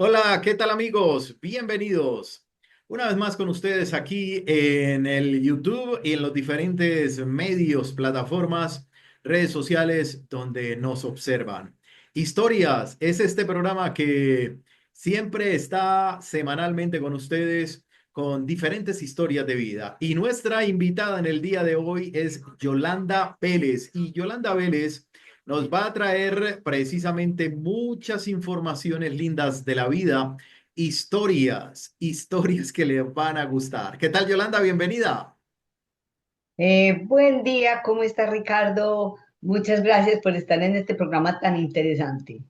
Hola, ¿qué tal amigos? Bienvenidos una vez más con ustedes aquí en el YouTube y en los diferentes medios, plataformas, redes sociales donde nos observan. Historias es este programa que siempre está semanalmente con ustedes con diferentes historias de vida. Y nuestra invitada en el día de hoy es Yolanda Vélez. Y Yolanda Vélez nos va a traer precisamente muchas informaciones lindas de la vida, historias que le van a gustar. ¿Qué tal, Yolanda? Bienvenida. Buen día, ¿cómo está Ricardo? Muchas gracias por estar en este programa tan interesante.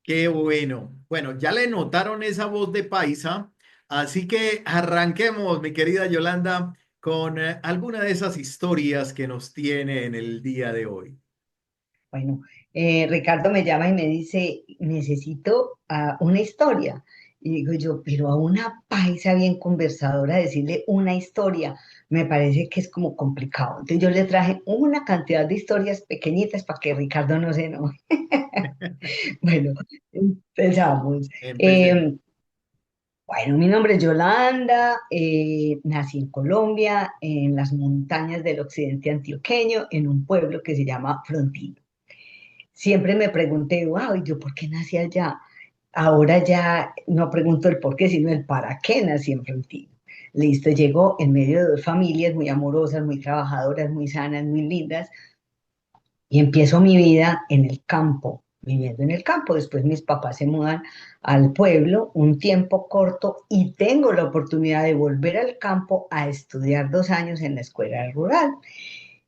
Qué bueno. Bueno, ya le notaron esa voz de paisa, así que arranquemos, mi querida Yolanda, con alguna de esas historias que nos tiene en el día de hoy. Bueno, Ricardo me llama y me dice, necesito una historia. Y digo yo, pero a una paisa bien conversadora decirle una historia, me parece que es como complicado. Entonces yo le traje una cantidad de historias pequeñitas para que Ricardo no se enoje. Bueno, empezamos. Empecemos. Eh, Bueno, mi nombre es Yolanda, nací en Colombia, en las montañas del occidente antioqueño, en un pueblo que se llama Frontino. Siempre me pregunté, wow, ¿y yo por qué nací allá? Ahora ya no pregunto el por qué, sino el para qué nací en Frontino. Listo, llegó en medio de dos familias muy amorosas, muy trabajadoras, muy sanas, muy lindas, y empiezo mi vida en el campo, viviendo en el campo. Después mis papás se mudan al pueblo un tiempo corto y tengo la oportunidad de volver al campo a estudiar 2 años en la escuela rural.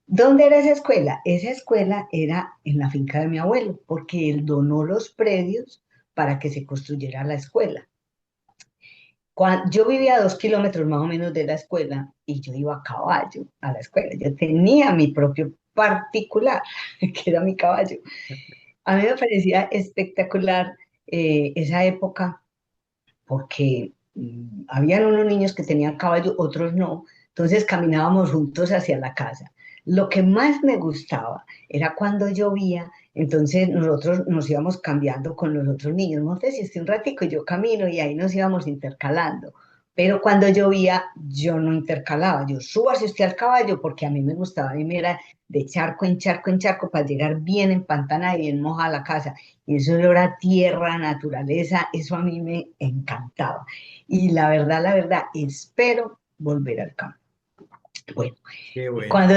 ¿Dónde era esa escuela? Esa escuela era en la finca de mi abuelo, porque él donó los predios para que se construyera la escuela. Yo vivía a 2 kilómetros más o menos de la escuela y yo iba a caballo a la escuela. Yo tenía mi propio particular, que era mi caballo. A mí me parecía espectacular esa época porque habían unos niños que tenían caballo, otros no, entonces caminábamos juntos hacia la casa. Lo que más me gustaba era cuando llovía, entonces nosotros nos íbamos cambiando con los otros niños. Montes, si estoy un ratico y yo camino y ahí nos íbamos intercalando. Pero cuando llovía, yo no intercalaba, yo súbase usted al caballo porque a mí me gustaba irme era de charco en charco en charco para llegar bien empantanada y bien moja a la casa. Y eso era tierra, naturaleza, eso a mí me encantaba. Y la verdad, espero volver al campo. Bueno, Qué bueno. cuando,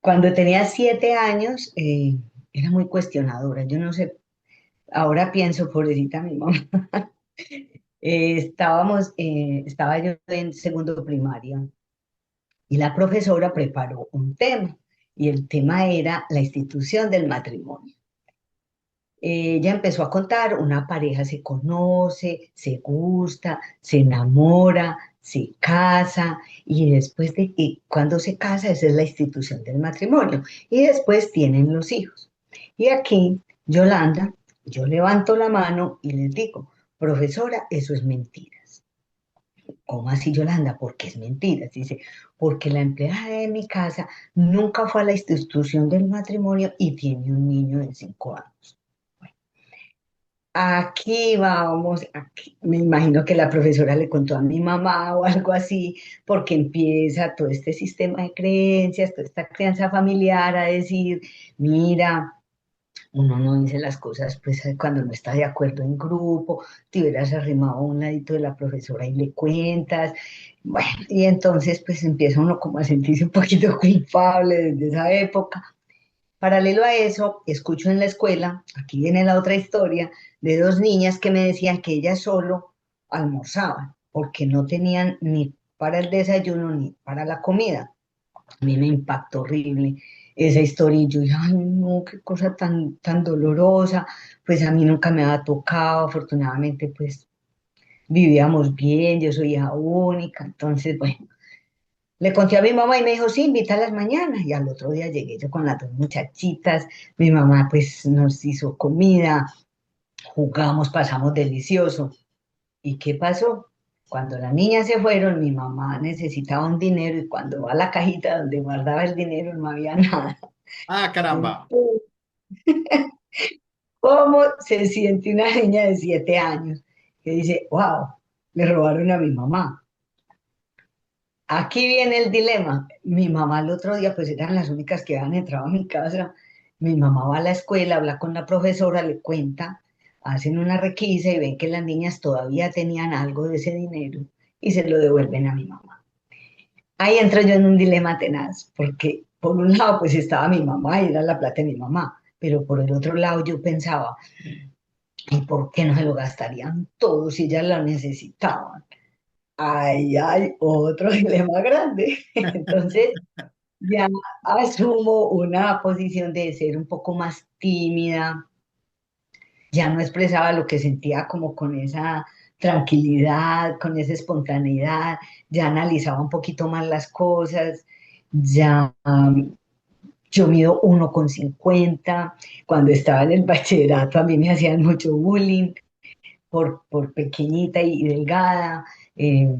cuando tenía 7 años, era muy cuestionadora. Yo no sé, ahora pienso, pobrecita mi mamá. Estaba yo en segundo primaria y la profesora preparó un tema y el tema era la institución del matrimonio. Ella empezó a contar, una pareja se conoce, se gusta, se enamora, se casa y después de que cuando se casa, esa es la institución del matrimonio y después tienen los hijos. Y aquí, Yolanda, yo levanto la mano y les digo, profesora, eso es mentiras. ¿Cómo así, Yolanda? ¿Por qué es mentiras? Dice, porque la empleada de mi casa nunca fue a la institución del matrimonio y tiene un niño de 5 años. Aquí vamos, aquí. Me imagino que la profesora le contó a mi mamá o algo así, porque empieza todo este sistema de creencias, toda esta crianza familiar a decir, mira, uno no dice las cosas pues cuando no está de acuerdo en grupo, te hubieras arrimado a un ladito de la profesora y le cuentas. Bueno, y entonces pues empieza uno como a sentirse un poquito culpable desde esa época. Paralelo a eso, escucho en la escuela, aquí viene la otra historia, de dos niñas que me decían que ellas solo almorzaban, porque no tenían ni para el desayuno ni para la comida. A mí me impactó horrible esa historia y yo dije, ay no, qué cosa tan dolorosa, pues a mí nunca me había tocado, afortunadamente pues vivíamos bien, yo soy hija única, entonces bueno. Le conté a mi mamá y me dijo, sí, invítalas mañana. Y al otro día llegué yo con las dos muchachitas. Mi mamá pues nos hizo comida, jugamos, pasamos delicioso. ¿Y qué pasó? Cuando las niñas se fueron, mi mamá necesitaba un dinero y cuando va a la cajita donde guardaba el dinero no había nada. Ah, caramba. Entonces, ¿cómo se siente una niña de 7 años? que dice, wow, le robaron a mi mamá. Aquí viene el dilema. Mi mamá el otro día, pues eran las únicas que habían entrado a mi casa. Mi mamá va a la escuela, habla con la profesora, le cuenta, hacen una requisa y ven que las niñas todavía tenían algo de ese dinero y se lo devuelven a mi mamá. Ahí entro yo en un dilema tenaz, porque por un lado pues estaba mi mamá y era la plata de mi mamá, pero por el otro lado yo pensaba, ¿y por qué no se lo gastarían todos si ellas lo necesitaban? Ay, ay, otro dilema grande. Entonces ya asumo una posición de ser un poco más tímida, ya no expresaba lo que sentía como con esa tranquilidad, con esa espontaneidad, ya analizaba un poquito más las cosas, ya yo mido 1,50. Cuando estaba en el bachillerato a mí me hacían mucho bullying por pequeñita y delgada. eh,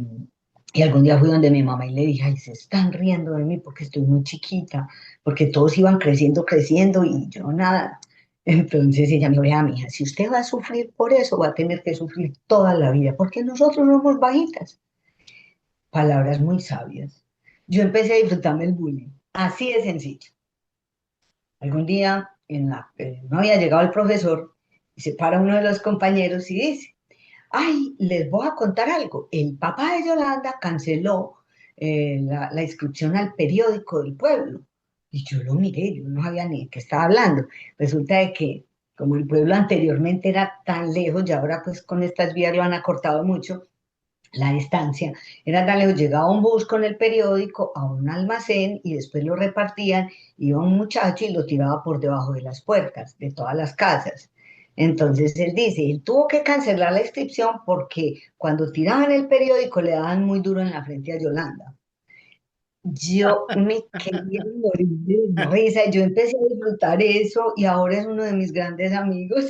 y algún día fui donde mi mamá y le dije, ay, se están riendo de mí porque estoy muy chiquita, porque todos iban creciendo, creciendo y yo nada. Entonces ella me dijo, vea, mija, si usted va a sufrir por eso, va a tener que sufrir toda la vida, porque nosotros somos bajitas. Palabras muy sabias. Yo empecé a disfrutarme el bullying, así de sencillo. Algún día no había llegado el profesor y se para uno de los compañeros y dice, ay, les voy a contar algo. El papá de Yolanda canceló la inscripción al periódico del pueblo. Y yo lo miré, yo no sabía ni de qué estaba hablando. Resulta de que como el pueblo anteriormente era tan lejos y ahora pues con estas vías lo han acortado mucho, la distancia, era tan lejos, llegaba un bus con el periódico a un almacén y después lo repartían, iba un muchacho y lo tiraba por debajo de las puertas de todas las casas. Entonces él dice, él tuvo que cancelar la inscripción porque cuando tiraban el periódico le daban muy duro en la frente a Yolanda. Yo me quería morir de risa, yo empecé a disfrutar eso y ahora es uno de mis grandes amigos.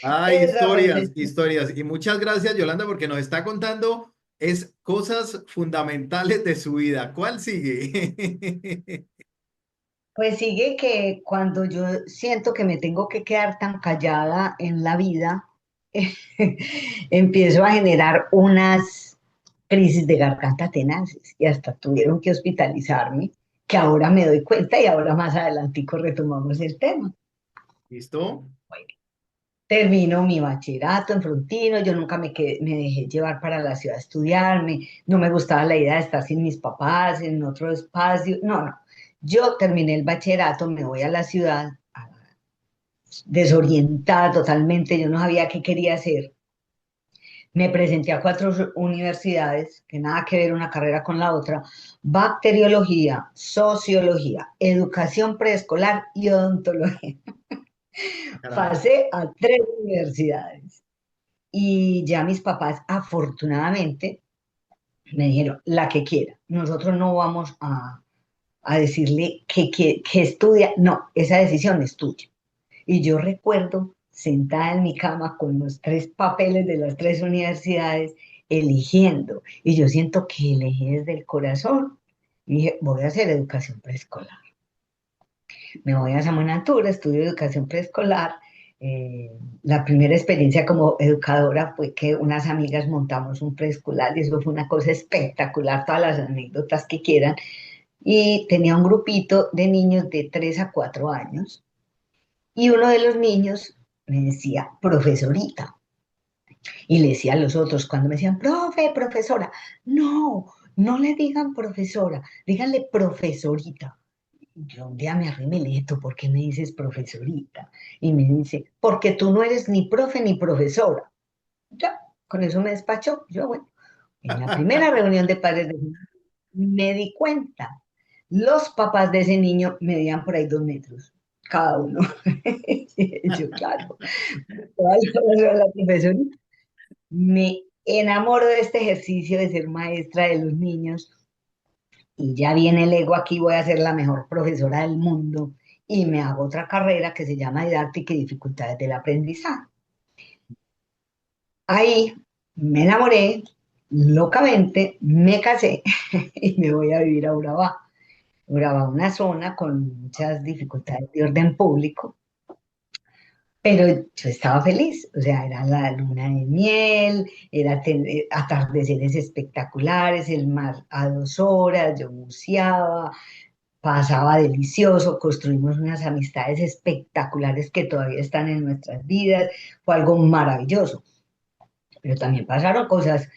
Ay, Esa historias, fue. historias. Y muchas gracias, Yolanda, porque nos está contando es cosas fundamentales de su vida. ¿Cuál sigue? Pues sigue que cuando yo siento que me tengo que quedar tan callada en la vida, empiezo a generar unas crisis de garganta tenaces y hasta tuvieron que hospitalizarme, que ahora me doy cuenta y ahora más adelantico retomamos el tema. ¿Listo? Bueno, termino mi bachillerato en Frontino, yo nunca me dejé llevar para la ciudad a estudiarme, no me gustaba la idea de estar sin mis papás en otro espacio, no, no. Yo terminé el bachillerato, me voy a la ciudad, desorientada totalmente, yo no sabía qué quería hacer. Me presenté a 4 universidades, que nada que ver una carrera con la otra, bacteriología, sociología, educación preescolar y odontología. Caramba. Pasé a 3 universidades y ya mis papás afortunadamente me dijeron, la que quiera, nosotros no vamos a decirle que estudia, no, esa decisión es tuya. Y yo recuerdo sentada en mi cama con los 3 papeles de las 3 universidades, eligiendo. Y yo siento que elegí desde el corazón. Y dije, voy a hacer educación preescolar. Me voy a San Buenaventura, estudio educación preescolar. La primera experiencia como educadora fue que unas amigas montamos un preescolar y eso fue una cosa espectacular, todas las anécdotas que quieran. Y tenía un grupito de niños de 3 a 4 años y uno de los niños me decía, profesorita. Y le decía a los otros, cuando me decían, profe, profesora, no, no le digan profesora, díganle profesorita. Yo un día me arrimé y le dije, ¿tú por qué me dices profesorita? Y me dice, porque tú no eres ni profe ni profesora. Ya, con eso me despachó. Yo, bueno, en la primera reunión de padres de niños me di cuenta, los papás de ese niño medían por ahí 2 metros, cada uno. Yo, claro, la profesora, me enamoro de este ejercicio de ser maestra de los niños y ya viene el ego aquí, voy a ser la mejor profesora del mundo y me hago otra carrera que se llama didáctica y dificultades del aprendizaje. Ahí me enamoré locamente, me casé y me voy a vivir a Urabá. Urabá, una zona con muchas dificultades de orden público. pero yo estaba feliz, o sea, era la luna de miel, era atardeceres espectaculares, el mar a 2 horas, yo buceaba, pasaba delicioso, construimos unas amistades espectaculares que todavía están en nuestras vidas, fue algo maravilloso, pero también pasaron cosas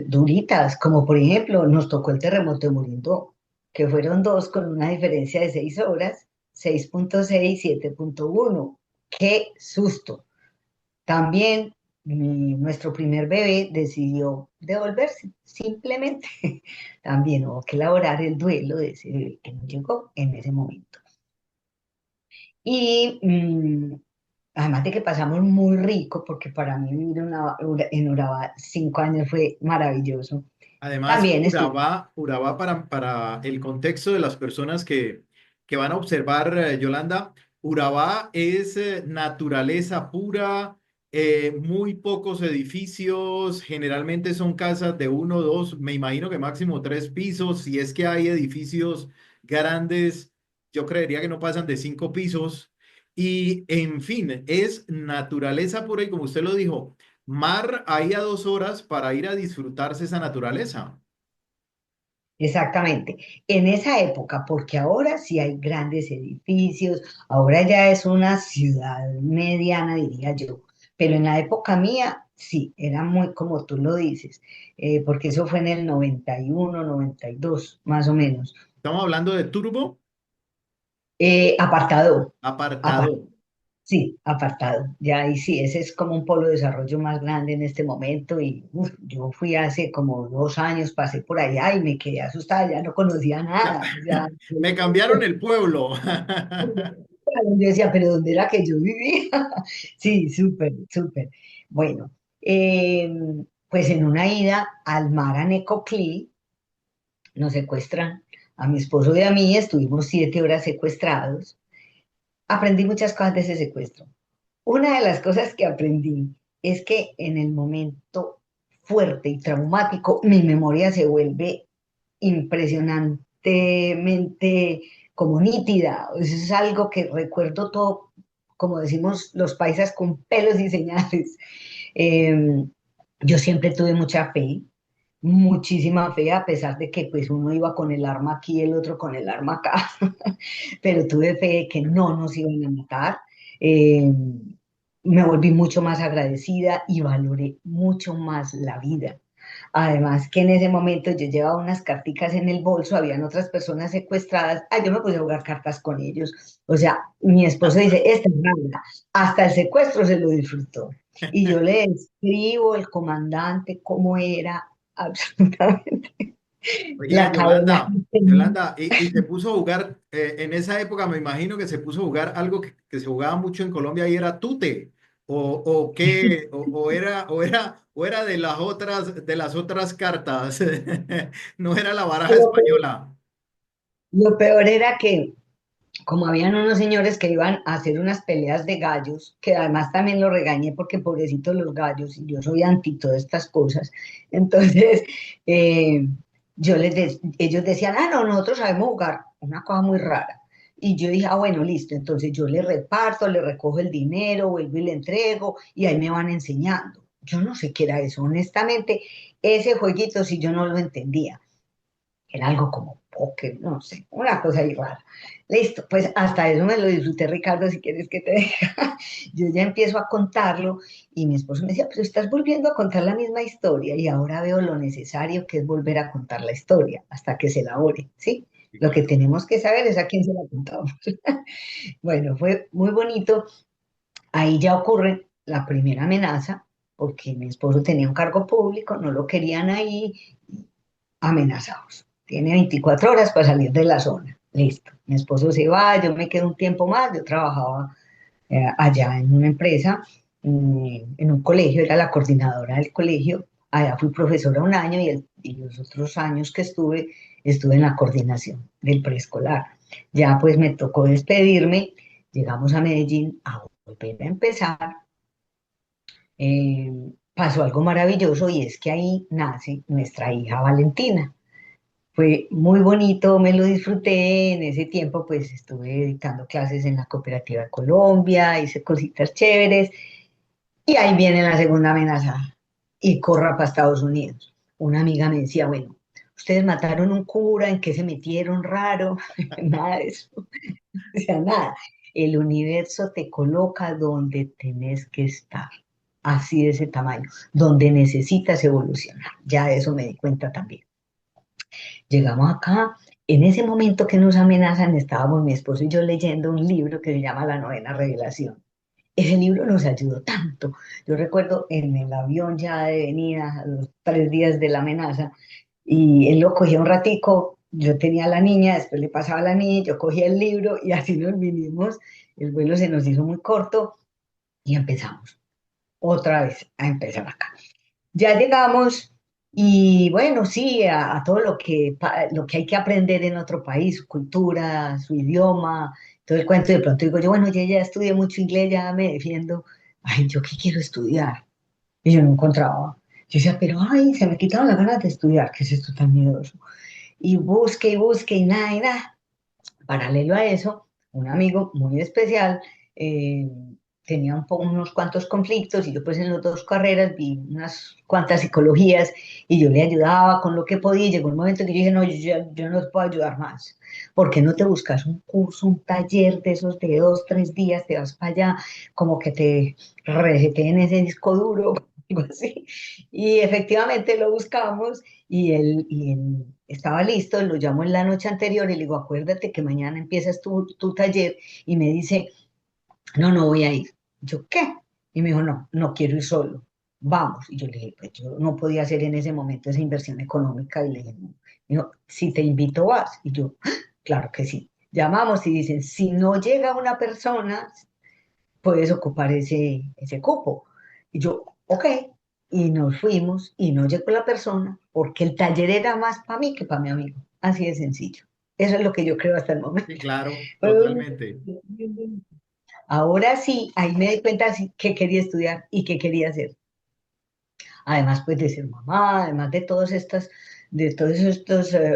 duritas, como por ejemplo nos tocó el terremoto de Muriendó, que fueron dos con una diferencia de 6 horas, 6,6, 7,1. ¡Qué susto! También nuestro primer bebé decidió devolverse, simplemente. También hubo que elaborar el duelo de ese bebé que no llegó en ese momento. Y además de que pasamos muy rico, porque para mí vivir en Urabá 5 años fue maravilloso. Además, También estuve, Urabá para el contexto de las personas que van a observar, Yolanda, Urabá es naturaleza pura, muy pocos edificios, generalmente son casas de uno, dos, me imagino que máximo 3 pisos, si es que hay edificios grandes, yo creería que no pasan de 5 pisos, y en fin, es naturaleza pura y como usted lo dijo. Mar ahí a 2 horas para ir a disfrutarse esa naturaleza. exactamente, en esa época, porque ahora sí hay grandes edificios, ahora ya es una ciudad mediana, diría yo, pero en la época mía, sí, era muy como tú lo dices, porque eso fue en el 91, 92, más o menos. Estamos hablando de turbo Apartado, apartado. sí, apartado. Ya ahí sí, ese es como un polo de desarrollo más grande en este momento y yo fui hace como 2 años, pasé por allá y me quedé asustada, ya no conocía Ya, nada. Ya, me cambiaron el pueblo. yo decía, pero ¿dónde era que yo vivía? Sí, súper, súper. Bueno, eh, pues en una ida al mar a Necoclí, nos secuestran a mi esposo y a mí, estuvimos 7 horas secuestrados. Aprendí muchas cosas de ese secuestro. Una de las cosas que aprendí es que en el momento fuerte y traumático, mi memoria se vuelve impresionantemente como nítida. Eso es algo que recuerdo todo, como decimos los paisas, con pelos y señales. Eh, yo siempre tuve mucha fe, muchísima fe, a pesar de que pues uno iba con el arma aquí y el otro con el arma acá, pero tuve fe de que no nos iban a matar. Eh, Me volví mucho más agradecida y valoré mucho más la vida. Además que en ese momento yo llevaba unas carticas en el bolso, habían otras personas secuestradas, yo me puse a jugar cartas con ellos. O sea, mi esposo dice, esta es Laura, hasta el secuestro se lo disfrutó. Y yo le escribo el comandante cómo era absolutamente Oye, la cadena. Yolanda, y se puso a jugar, en esa época me imagino que se puso a jugar algo que se jugaba mucho en Colombia y era tute, o qué, o era de las otras cartas, no era la baraja Lo peor, española. lo peor era que como habían unos señores que iban a hacer unas peleas de gallos, que además también lo regañé porque pobrecitos los gallos, y yo soy anti todas estas cosas, entonces eh, ellos decían, no, nosotros sabemos jugar, una cosa muy rara. Y yo dije, bueno, listo, entonces yo le reparto, le recojo el dinero, vuelvo y le entrego, y ahí me van enseñando. Yo no sé qué era eso, honestamente, ese jueguito si yo no lo entendía. Era algo como póker, no sé, una cosa ahí rara. Listo, pues hasta eso me lo disfruté, Ricardo, si quieres que te diga. Yo ya empiezo a contarlo y mi esposo me decía, pero estás volviendo a contar la misma historia y ahora veo lo necesario que es volver a contar la historia hasta que se elabore, ¿sí? Sí, Lo que claro. tenemos que saber es a quién se la contamos. Bueno, fue muy bonito. Ahí ya ocurre la primera amenaza, porque mi esposo tenía un cargo público, no lo querían ahí, amenazados. Tiene 24 horas para salir de la zona. Listo. Mi esposo se va, yo me quedo un tiempo más. Yo trabajaba allá en una empresa, en un colegio, era la coordinadora del colegio. Allá fui profesora un año y los otros años que estuve en la coordinación del preescolar. Ya pues me tocó despedirme. Llegamos a Medellín a volver a empezar. Pasó algo maravilloso y es que ahí nace nuestra hija Valentina. Fue muy bonito, me lo disfruté. En ese tiempo, pues estuve dictando clases en la Cooperativa de Colombia, hice cositas chéveres. Y ahí viene la segunda amenaza y corra para Estados Unidos. Una amiga me decía, bueno, ustedes mataron un cura, ¿en qué se metieron raro? Nada de eso, o sea, nada. El universo te coloca donde tenés que estar, así de ese tamaño, donde necesitas evolucionar. Ya de eso me di cuenta también. Llegamos acá, en ese momento que nos amenazan, estábamos mi esposo y yo leyendo un libro que se llama La Novena Revelación. Ese libro nos ayudó tanto. Yo recuerdo en el avión ya de venida, a los 3 días de la amenaza, y él lo cogía un ratico, yo tenía a la niña, después le pasaba a la niña, yo cogía el libro y así nos vinimos. El vuelo se nos hizo muy corto y empezamos otra vez a empezar acá. Ya llegamos y bueno, sí, a todo lo que hay que aprender en otro país, su cultura, su idioma, todo el cuento. De pronto digo yo, bueno, ya estudié mucho inglés, ya me defiendo. Ay, ¿yo qué quiero estudiar? Y yo no encontraba. Yo decía, pero ay, se me quitaron las ganas de estudiar, ¿qué es esto tan miedoso? Y busque y nada. Paralelo a eso, un amigo muy especial eh, tenía unos cuantos conflictos y yo pues en las dos carreras vi unas cuantas psicologías y yo le ayudaba con lo que podía y llegó un momento que yo dije, no, yo no te puedo ayudar más. ¿Por qué no te buscas un curso, un taller de esos de 2, 3 días, te vas para allá, como que te reseteen ese disco duro, algo así? Y efectivamente lo buscamos y él estaba listo, lo llamo en la noche anterior y le digo, acuérdate que mañana empiezas tu taller y me dice, no, no voy a ir. Yo, ¿qué? Y me dijo, no, no quiero ir solo, vamos. Y yo le dije, pues yo no podía hacer en ese momento esa inversión económica y le dije, no. Me dijo, si te invito vas. Y yo, "Ah, claro que sí. Llamamos y dicen, si no llega una persona, puedes ocupar ese cupo. Y yo, ok, y nos fuimos y no llegó la persona porque el taller era más para mí que para mi amigo. Así de sencillo. Eso es lo que yo creo hasta el momento. Sí, claro, Pero totalmente. ahora sí, ahí me di cuenta sí, que quería estudiar y qué quería hacer. Además, pues de ser mamá, además de todos estos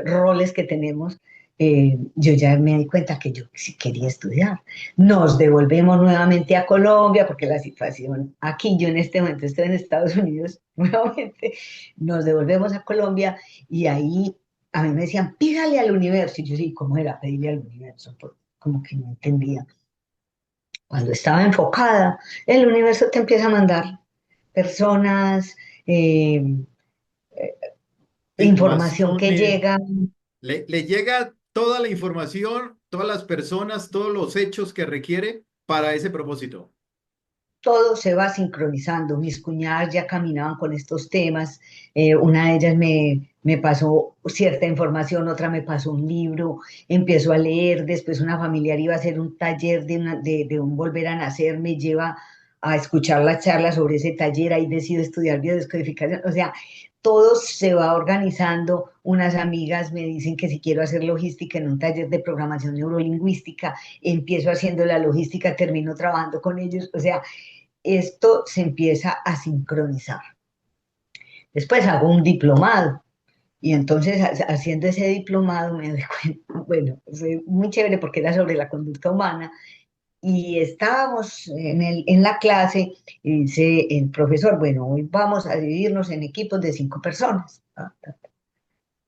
roles que tenemos, yo ya me di cuenta que yo sí quería estudiar. Nos devolvemos nuevamente a Colombia, porque la situación aquí, yo en este momento estoy en Estados Unidos, nuevamente, nos devolvemos a Colombia y ahí a mí me decían, pídale al universo. Y yo sí, ¿cómo era pedirle al universo? Pues, como que no entendía. Cuando estaba enfocada, el universo te empieza a mandar personas, eh, información Información, que llega, le llega toda la información, todas las personas, todos los hechos que requiere para ese propósito. todo se va sincronizando. Mis cuñadas ya caminaban con estos temas, una de ellas me pasó cierta información, otra me pasó un libro, empiezo a leer, después una familiar iba a hacer un taller de un volver a nacer, me lleva a escuchar la charla sobre ese taller, ahí decido estudiar biodescodificación, o sea, todo se va organizando. Unas amigas me dicen que si quiero hacer logística en un taller de programación neurolingüística, empiezo haciendo la logística, termino trabajando con ellos, o sea, esto se empieza a sincronizar. Después hago un diplomado y entonces haciendo ese diplomado me doy cuenta, bueno, fue muy chévere porque era sobre la conducta humana y estábamos en la clase y dice el profesor, bueno, hoy vamos a dividirnos en equipos de 5 personas.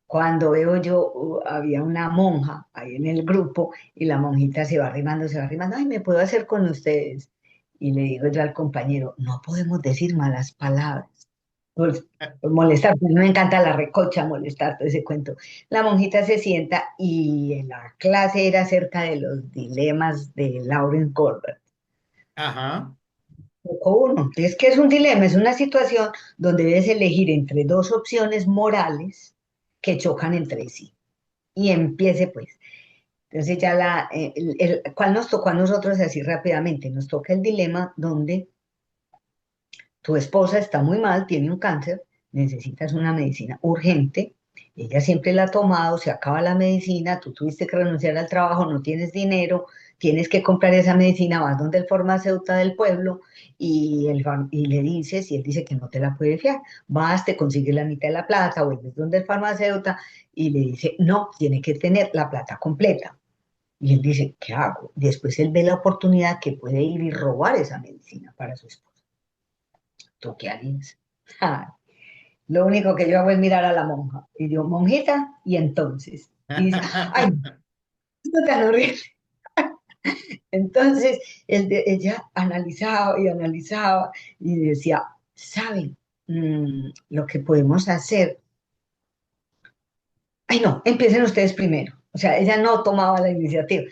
Cuando veo yo, había una monja ahí en el grupo y la monjita se va arrimando, ay, ¿me puedo hacer con ustedes? Y le digo yo al compañero, no podemos decir malas palabras, por molestar, pues me encanta la recocha, molestar, todo ese cuento. La monjita se sienta y en la clase era acerca de los dilemas de Lauren Colbert. Ajá. Tocó uno, es que es un dilema, es una situación donde debes elegir entre dos opciones morales que chocan entre sí. Y empiece pues. Entonces ya ¿cuál nos tocó a nosotros así rápidamente? Nos toca el dilema donde tu esposa está muy mal, tiene un cáncer, necesitas una medicina urgente, ella siempre la ha tomado, se acaba la medicina, tú tuviste que renunciar al trabajo, no tienes dinero, tienes que comprar esa medicina, vas donde el farmacéutico del pueblo y le dices, y él dice que no te la puede fiar, vas, te consigues la mitad de la plata, vuelves donde el farmacéutico y le dice, no, tiene que tener la plata completa. Y él dice, ¿qué hago? Después él ve la oportunidad que puede ir y robar esa medicina para su esposa. ¿Tú qué harías? Ah, lo único que yo hago es mirar a la monja. Y yo, monjita, y entonces. Y dice, ay, no tan horrible. Entonces, ella analizaba y analizaba y decía, ¿saben? Lo que podemos hacer. Ay, no, empiecen ustedes primero. O sea, ella no tomaba la iniciativa.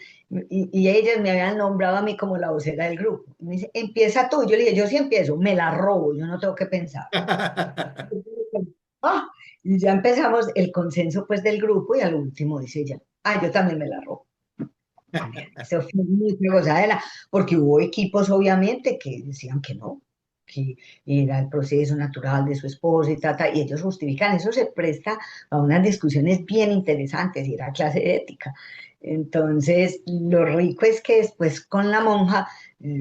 Y ellas me habían nombrado a mí como la vocera del grupo. Y me dice, empieza tú. Yo le dije, yo sí empiezo, me la robo, yo no tengo que pensar. Ah, y ya empezamos el consenso pues del grupo y al último dice ella, ah, yo también me la robo. Eso fue muy gozadera, porque hubo equipos obviamente que decían que no, que era el proceso natural de su esposa y tata, y ellos justifican, eso se presta a unas discusiones bien interesantes y era clase de ética. Entonces, lo rico es que después con la monja,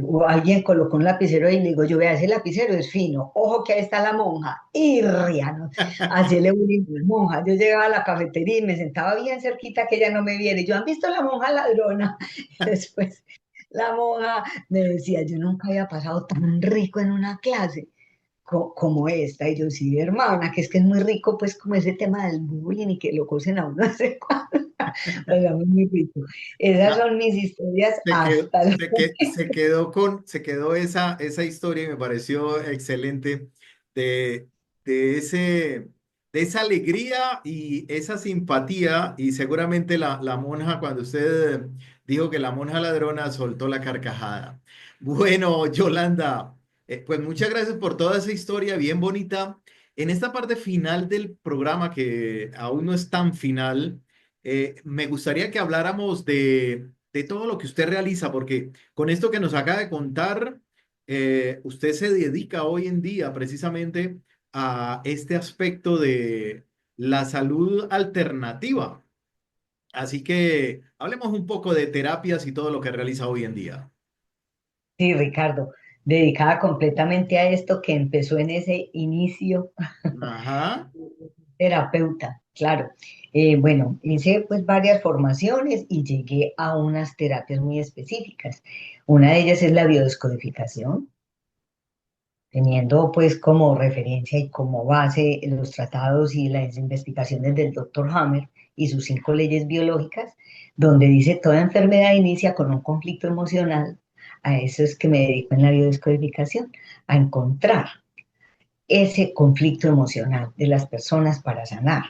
o alguien colocó un lapicero y le digo, yo vea, ese lapicero es fino, ojo que ahí está la monja, y ríanos, hacerle bullying a la monja. Yo llegaba a la cafetería y me sentaba bien cerquita que ella no me viera, y yo, ¿han visto la monja ladrona? Después la monja me decía, yo nunca había pasado tan rico en una clase como esta. Y yo, sí, hermana, que es muy rico, pues, como ese tema del bullying y que lo cosen a uno, no sé cuándo. O sea, muy rico. Esas Ah, son mis historias Se quedó, hasta el se quedó esa historia y me pareció excelente de, de ese, de esa alegría y esa simpatía. Y seguramente la monja, cuando usted dijo que la monja ladrona soltó la carcajada. Bueno, Yolanda, pues muchas gracias por toda esa historia bien bonita. En esta parte final del programa, que aún no es tan final, me gustaría que habláramos de todo lo que usted realiza, porque con esto que nos acaba de contar, usted se dedica hoy en día precisamente a este aspecto de la salud alternativa. Así que hablemos un poco de terapias y todo lo que realiza hoy en día. Sí, Ricardo, dedicada completamente a esto que empezó en ese inicio Ajá. terapeuta, claro. Bueno, hice pues varias formaciones y llegué a unas terapias muy específicas. Una de ellas es la biodescodificación, teniendo pues como referencia y como base los tratados y las investigaciones del doctor Hammer y sus 5 leyes biológicas, donde dice toda enfermedad inicia con un conflicto emocional. A eso es que me dedico en la biodescodificación, a encontrar ese conflicto emocional de las personas para sanar.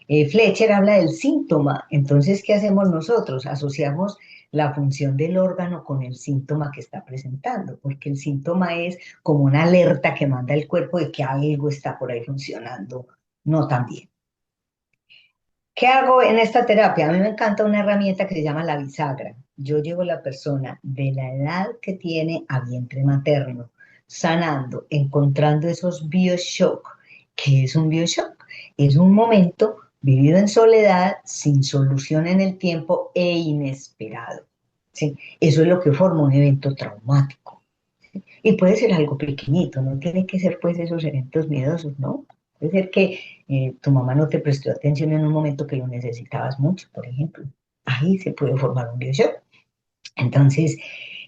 Fletcher habla del síntoma, entonces, ¿qué hacemos nosotros? Asociamos la función del órgano con el síntoma que está presentando, porque el síntoma es como una alerta que manda el cuerpo de que algo está por ahí funcionando no tan bien. ¿Qué hago en esta terapia? A mí me encanta una herramienta que se llama la bisagra. Yo llevo a la persona de la edad que tiene a vientre materno, sanando, encontrando esos bioshock. ¿Qué es un bioshock? Es un momento vivido en soledad, sin solución en el tiempo e inesperado. ¿Sí? Eso es lo que forma un evento traumático. Y puede ser algo pequeñito, no tiene que ser pues esos eventos miedosos, ¿no? Puede ser que tu mamá no te prestó atención en un momento que lo necesitabas mucho, por ejemplo. Ahí se puede formar un bioshock. Entonces,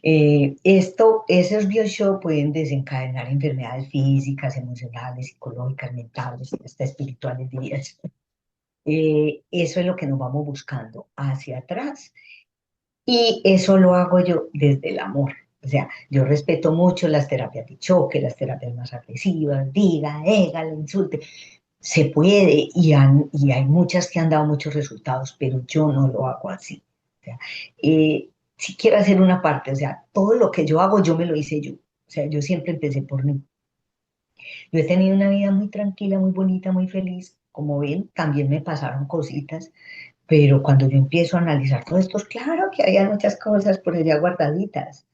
esos bioshock pueden desencadenar enfermedades físicas, emocionales, psicológicas, mentales, hasta espirituales, diría yo. Eso es lo que nos vamos buscando hacia atrás. Y eso lo hago yo desde el amor. O sea, yo respeto mucho las terapias de choque, las terapias más agresivas, diga, égale, insulte. Se puede y hay muchas que han dado muchos resultados, pero yo no lo hago así. O sea, si quiero hacer una parte, o sea, todo lo que yo hago, yo me lo hice yo. O sea, yo siempre empecé por mí. Yo he tenido una vida muy tranquila, muy bonita, muy feliz. Como ven, también me pasaron cositas, pero cuando yo empiezo a analizar todo esto, claro que había muchas cosas por allá guardaditas.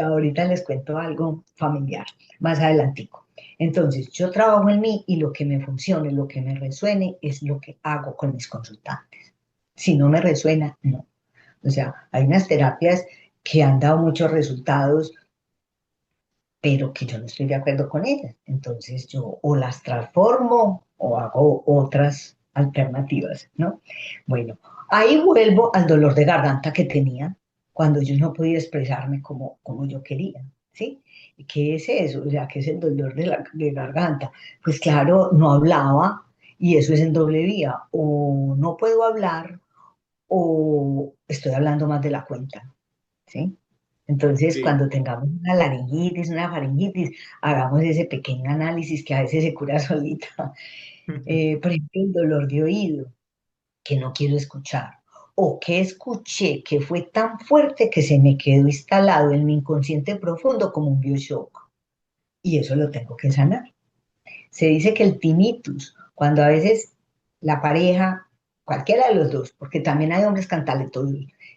Ahorita les cuento algo familiar, más adelantico. Entonces, yo trabajo en mí y lo que me funcione, lo que me resuene, es lo que hago con mis consultantes. Si no me resuena, no. O sea, hay unas terapias que han dado muchos resultados, pero que yo no estoy de acuerdo con ellas. Entonces yo o las transformo o hago otras alternativas, ¿no? Bueno, ahí vuelvo al dolor de garganta que tenía cuando yo no podía expresarme como yo quería, ¿sí? ¿Y qué es eso? O sea, ¿qué es el dolor de garganta? Pues claro, no hablaba y eso es en doble vía. O no puedo hablar o estoy hablando más de la cuenta, ¿sí? Entonces, Sí. cuando tengamos una laringitis, una faringitis, hagamos ese pequeño análisis que a veces se cura solita. Por ejemplo, el dolor de oído, que no quiero escuchar, o que escuché que fue tan fuerte que se me quedó instalado en mi inconsciente profundo como un bioshock. Y eso lo tengo que sanar. Se dice que el tinnitus, cuando a veces la pareja, cualquiera de los dos, porque también hay hombres cantaletosos,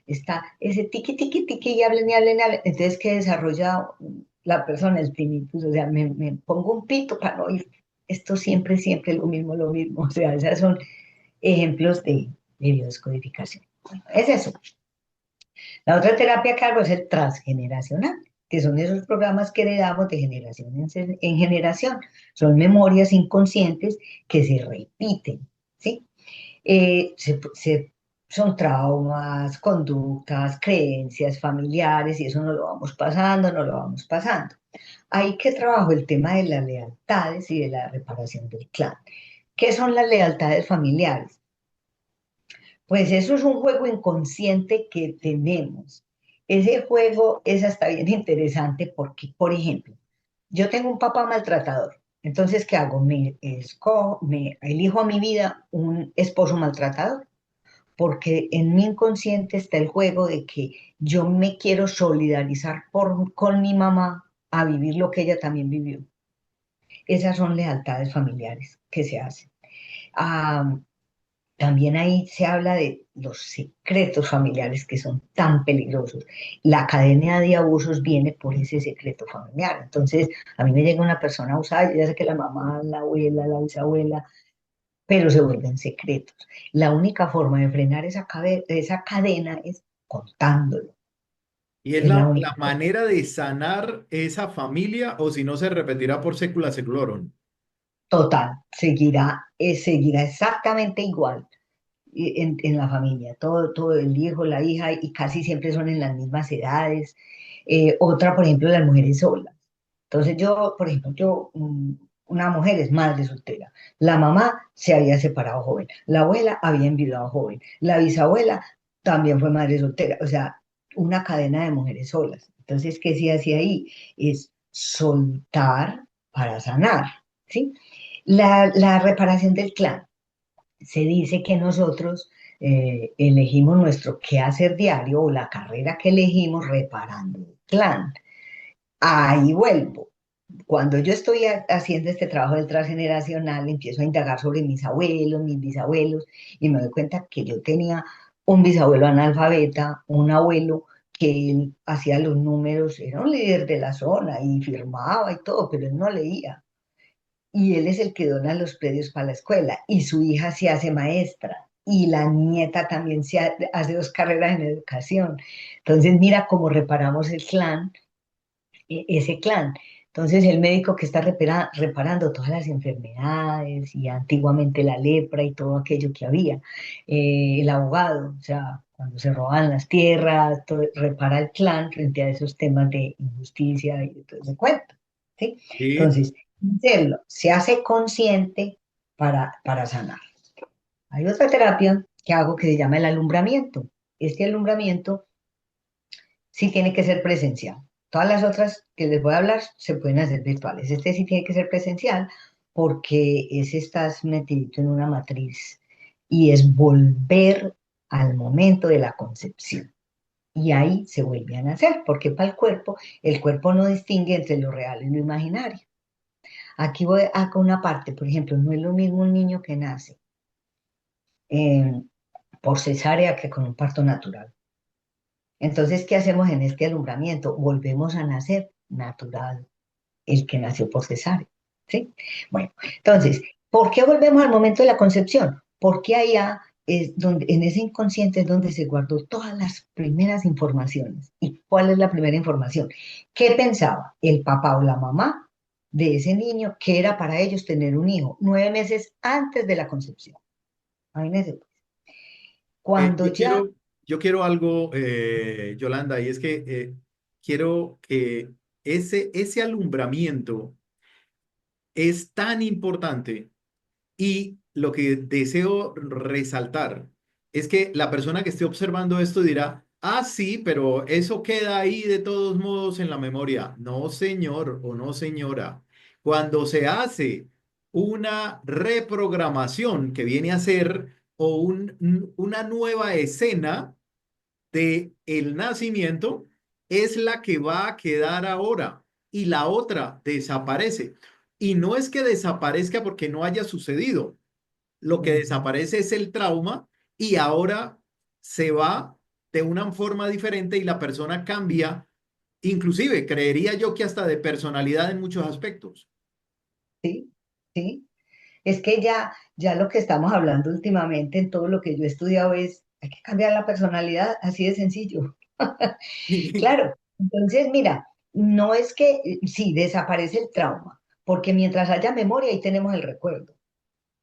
está ese tiqui, tiqui, tiqui, y hablen, y hablen, y hablen. Entonces, que desarrolla la persona el tinnitus, o sea, me pongo un pito para no oír esto siempre, siempre lo mismo, lo mismo. O sea, esos son ejemplos de biodescodificación. Bueno, es eso. La otra terapia que hago es el transgeneracional, que son esos programas que heredamos de generación en generación. Son memorias inconscientes que se repiten, ¿sí? Son traumas, conductas, creencias familiares y eso no lo vamos pasando, no lo vamos pasando. Ahí que trabajo el tema de las lealtades y de la reparación del clan. ¿Qué son las lealtades familiares? Pues eso es un juego inconsciente que tenemos. Ese juego es hasta bien interesante porque, por ejemplo, yo tengo un papá maltratador. Entonces, ¿qué hago? Me elijo a mi vida un esposo maltratador, porque en mi inconsciente está el juego de que yo me quiero solidarizar con mi mamá a vivir lo que ella también vivió. Esas son lealtades familiares que se hacen. Ah, también ahí se habla de los secretos familiares que son tan peligrosos. La cadena de abusos viene por ese secreto familiar. Entonces, a mí me llega una persona abusada, yo ya sé que la mamá, la abuela, la bisabuela, pero se vuelven secretos. La única forma de frenar esa cadena es contándolo. Y es Es la la única forma. manera de sanar esa familia o si no se repetirá por sécula seculorum. Total, seguirá exactamente igual en la familia, todo el hijo, la hija, y casi siempre son en las mismas edades. Otra, por ejemplo, las mujeres solas. Entonces yo, por ejemplo, una mujer es madre soltera. La mamá se había separado joven. La abuela había enviudado joven. La bisabuela también fue madre soltera. O sea, una cadena de mujeres solas. Entonces, ¿qué se hace ahí? Es soltar para sanar, ¿sí? La reparación del clan se dice que nosotros elegimos nuestro quehacer diario o la carrera que elegimos reparando el clan. Ahí vuelvo. Cuando yo estoy haciendo este trabajo del transgeneracional, empiezo a indagar sobre mis abuelos, mis bisabuelos, y me doy cuenta que yo tenía un bisabuelo analfabeta, un abuelo que él hacía los números, era un líder de la zona y firmaba y todo, pero él no leía y él es el que dona los predios para la escuela, y su hija se hace maestra, y la nieta también hace dos carreras en educación. Entonces, mira cómo reparamos el clan, ese clan. Entonces, el médico que está reparando todas las enfermedades y antiguamente la lepra y todo aquello que había. El abogado, o sea, cuando se roban las tierras, repara el clan frente a esos temas de injusticia y de todo ese cuento. ¿Sí? Sí. Entonces, hacerlo, se hace consciente para sanar. Hay otra terapia que hago que se llama el alumbramiento. Este alumbramiento sí tiene que ser presencial. Todas las otras que les voy a hablar se pueden hacer virtuales. Este sí tiene que ser presencial porque estás metidito en una matriz y es volver al momento de la concepción. Y ahí se vuelve a nacer, porque para el cuerpo no distingue entre lo real y lo imaginario. Aquí voy a una parte, por ejemplo, no es lo mismo un niño que nace eh, por cesárea que con un parto natural. Entonces, ¿qué hacemos en este alumbramiento? Volvemos a nacer natural, el que nació por cesárea, ¿sí? Bueno, entonces, ¿por qué volvemos al momento de la concepción? Porque allá es donde, en ese inconsciente es donde se guardó todas las primeras informaciones. ¿Y cuál es la primera información? ¿Qué pensaba el papá o la mamá de ese niño que era para ellos tener un hijo 9 meses antes de la concepción? Imagínense, Eh, cuando yo ya, quiero, yo quiero algo, Yolanda, y es que quiero que ese alumbramiento es tan importante. Y lo que deseo resaltar es que la persona que esté observando esto dirá, ah, sí, pero eso queda ahí de todos modos en la memoria. No, señor o no, señora. Cuando se hace una reprogramación que viene a ser o una nueva escena de el nacimiento, es la que va a quedar ahora y la otra desaparece. Y no es que desaparezca porque no haya sucedido, lo que ujú, desaparece es el trauma y ahora se va de una forma diferente y la persona cambia, inclusive creería yo que hasta de personalidad en muchos aspectos. sí, sí, es que ya lo que estamos hablando últimamente en todo lo que yo he estudiado es, hay que cambiar la personalidad, así de sencillo. Claro, entonces mira, no es que sí desaparece el trauma, porque mientras haya memoria ahí tenemos el recuerdo.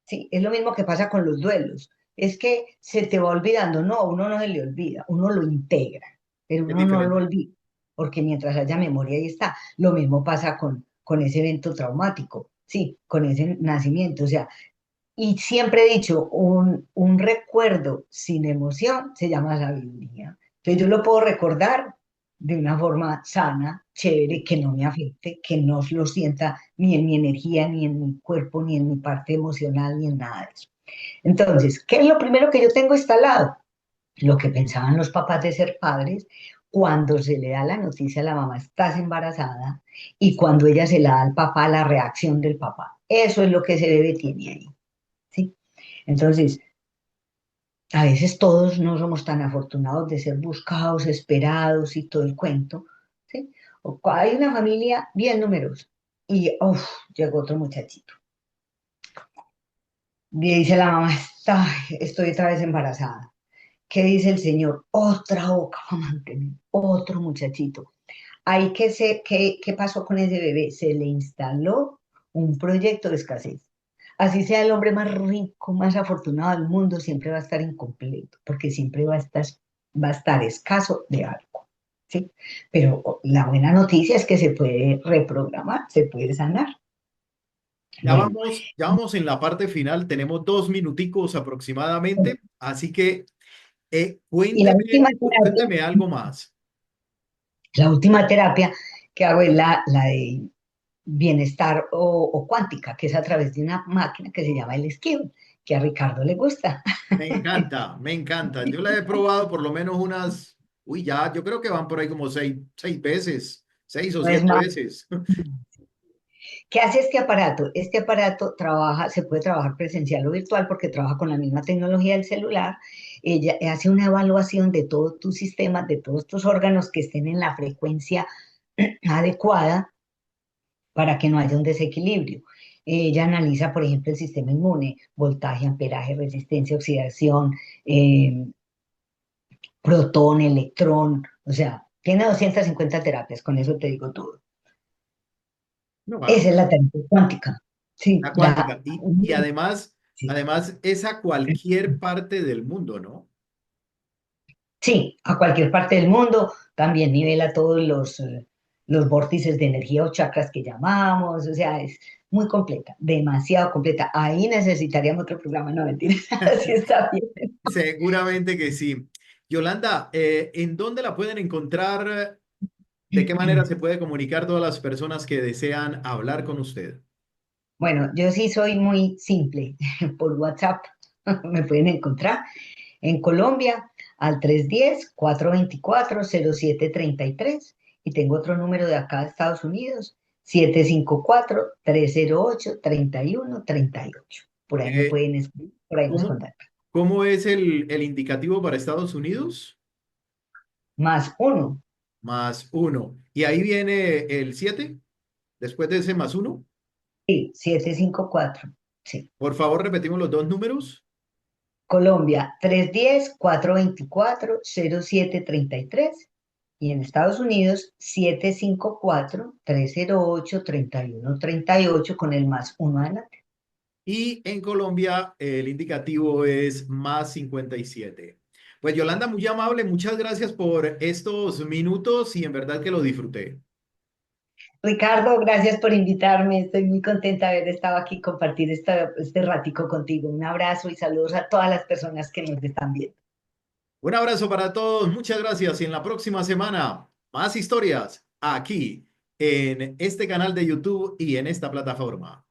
Sí, es lo mismo que pasa con los duelos. Es que se te va olvidando. No, a uno no se le olvida, uno lo integra, pero Es uno no lo diferente. olvida, porque mientras haya memoria ahí está. Lo mismo pasa con ese evento traumático, sí, con ese nacimiento. O sea, y siempre he dicho, un recuerdo sin emoción se llama sabiduría. Entonces yo lo puedo recordar de una forma sana, chévere, que no me afecte, que no lo sienta ni en mi energía, ni en mi cuerpo, ni en mi parte emocional, ni en nada de eso. Entonces, ¿qué es lo primero que yo tengo instalado? Lo que pensaban los papás de ser padres cuando se le da la noticia a la mamá, estás embarazada, y cuando ella se la da al papá, la reacción del papá. Eso es lo que ese bebé tiene ahí. ¿Sí? Entonces, a veces todos no somos tan afortunados de ser buscados, esperados y todo el cuento, ¿sí? Hay una familia bien numerosa y uf, llegó otro muchachito. Y dice la mamá, estoy otra vez embarazada. ¿Qué dice el señor? Otra boca para mantener, otro muchachito. Ahí ¿qué pasó con ese bebé? Se le instaló un proyecto de escasez. Así sea el hombre más rico, más afortunado del mundo, siempre va a estar incompleto, porque siempre va a estar escaso de algo, ¿sí? Pero la buena noticia es que se puede reprogramar, se puede sanar. Bueno, Ya vamos en la parte final, tenemos 2 minuticos aproximadamente, así que y cuénteme algo más. la última terapia que hago es la de bienestar o cuántica, que es a través de una máquina que se llama el Skill, que a Ricardo le gusta. Me encanta, me encanta. Yo la he probado por lo menos unas, uy, ya, yo creo que van por ahí como seis veces, seis o No es siete más. veces. ¿Qué hace este aparato? Este aparato trabaja, se puede trabajar presencial o virtual porque trabaja con la misma tecnología del celular. Ella hace una evaluación de todo tu sistema, de todos tus órganos que estén en la frecuencia adecuada para que no haya un desequilibrio. Ella analiza, por ejemplo, el sistema inmune, voltaje, amperaje, resistencia, oxidación, eh, protón, electrón, o sea, tiene 250 terapias, con eso te digo todo. No, Esa wow, es la terapia cuántica. Sí, la cuántica. Y además, sí, además es a cualquier parte del mundo, ¿no? sí, a cualquier parte del mundo, también nivela todos los vórtices de energía o chakras que llamamos, o sea, es muy completa, demasiado completa. Ahí necesitaríamos otro programa, no mentiras, así está bien. Seguramente que sí. Yolanda, ¿en dónde la pueden encontrar? ¿De qué manera se puede comunicar todas las personas que desean hablar con usted? Bueno, yo sí soy muy simple, por WhatsApp me pueden encontrar en Colombia al 310-424-0733 y tengo otro número de acá de Estados Unidos, 754-308-3138. Por ahí me Eh, pueden escribir, por ahí nos ¿Cómo, contactan. cómo es el indicativo para Estados Unidos? +1, +1. Y ahí viene el 7 después de ese +1. sí, 754, sí. Por favor, repetimos los dos números. Colombia 310-424-0733 y en Estados Unidos 754-308-3138 con el +1 adelante. Y en Colombia el indicativo es +57. Pues Yolanda, muy amable, muchas gracias por estos minutos y en verdad que lo disfruté. Ricardo, gracias por invitarme. Estoy muy contenta de haber estado aquí y compartir este ratico contigo. Un abrazo y saludos a todas las personas que nos están viendo. Un abrazo para todos, muchas gracias y en la próxima semana más historias aquí en este canal de YouTube y en esta plataforma.